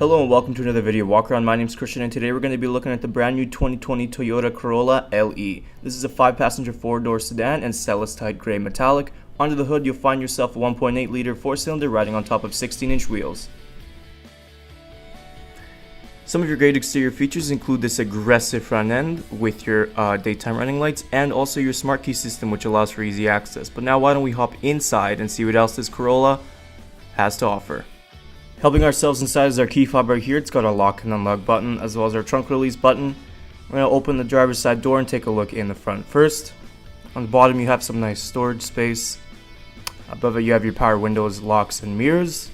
Hello and welcome to another video walk around. My name is Christian and today we're going to be looking at the brand new 2020 Toyota Corolla LE. This is a 5-passenger 4-door sedan and celestite gray metallic. Under the hood you'll find yourself a 1.8 liter 4-cylinder riding on top of 16-inch wheels. Some of your great exterior features include this aggressive front end with your daytime running lights and also your smart key system, which allows for easy access. But now why don't we hop inside and see what else this Corolla has to offer. Helping ourselves inside is our key fob right here. It's got a lock and unlock button as well as our trunk release button. We're going to open the driver's side door and take a look in the front first. On the bottom you have some nice storage space. Above it you have your power windows, locks and mirrors.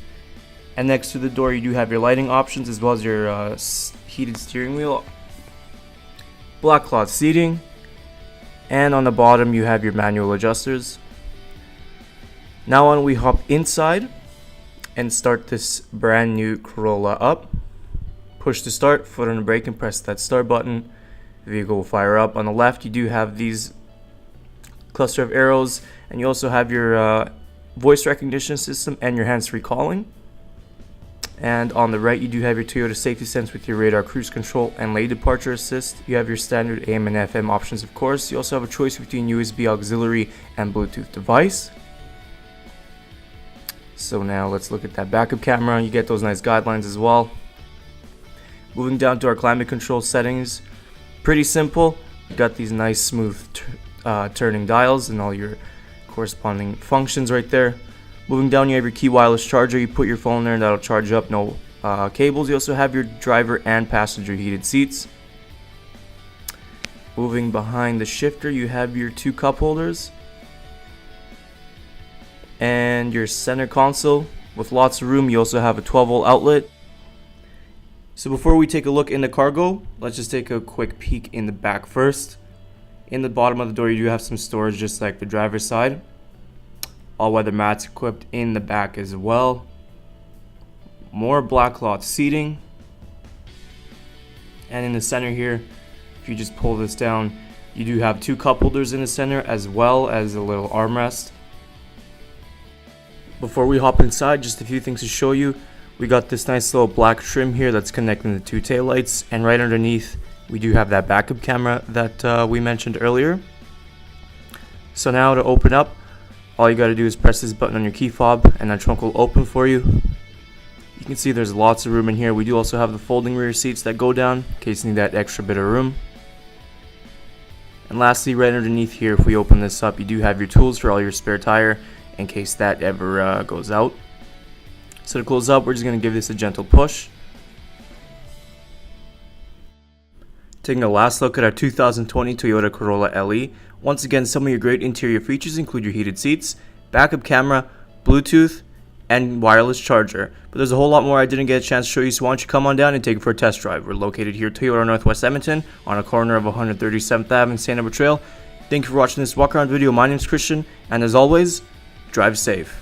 And next to the door you do have your lighting options as well as your heated steering wheel. Black cloth seating. And on the bottom you have your manual adjusters. Now why don't we hop inside and start this brand new Corolla up. Push to start, foot on the brake and press that start button. The vehicle will fire up. On the left you do have these cluster of arrows and you also have your voice recognition system and your hands-free calling. And on the right you do have your Toyota safety sense with your radar cruise control and lane departure assist. You have your standard AM and FM options of course. You also have a choice between USB auxiliary and Bluetooth device. So now let's look at that backup camera. You get those nice guidelines as well. Moving down to our climate control settings. Pretty simple. You got these nice smooth turning dials and all your corresponding functions right there. Moving down you have your key wireless charger. You put your phone there and that'll charge up, no cables. You also have your driver and passenger heated seats. Moving behind the shifter you have your 2 cup holders and your center console with lots of room. You also have a 12-volt outlet. So before we take a look in the cargo, let's just take a quick peek in the back first. In the bottom of the door you do have some storage just like the driver's side. All-weather mats equipped in the back as well. More black cloth seating. And in the center here, if you just pull this down, you do have 2 cup holders in the center as well as a little armrest. Before we hop inside, just a few things to show you. We got this nice little black trim here that's connecting the 2 taillights, and right underneath we do have that backup camera that we mentioned earlier. So now to open up, all you got to do is press this button on your key fob and that trunk will open for you. You can see there's lots of room in here. We do also have the folding rear seats that go down in case you need that extra bit of room. And lastly, right underneath here, if we open this up, you do have your tools for all your spare tire in case that ever goes out. So to close up, we're just going to give this a gentle push. Taking a last look at our 2020 Toyota Corolla LE. Once again, some of your great interior features include your heated seats, backup camera, Bluetooth, and wireless charger. But there's a whole lot more I didn't get a chance to show you, so why don't you come on down and take it for a test drive. We're located here at Toyota Northwest Edmonton on a corner of 137th Ave and St.Albert Trail. Thank you for watching this walk around video. My name is Christian, and as always, drive safe.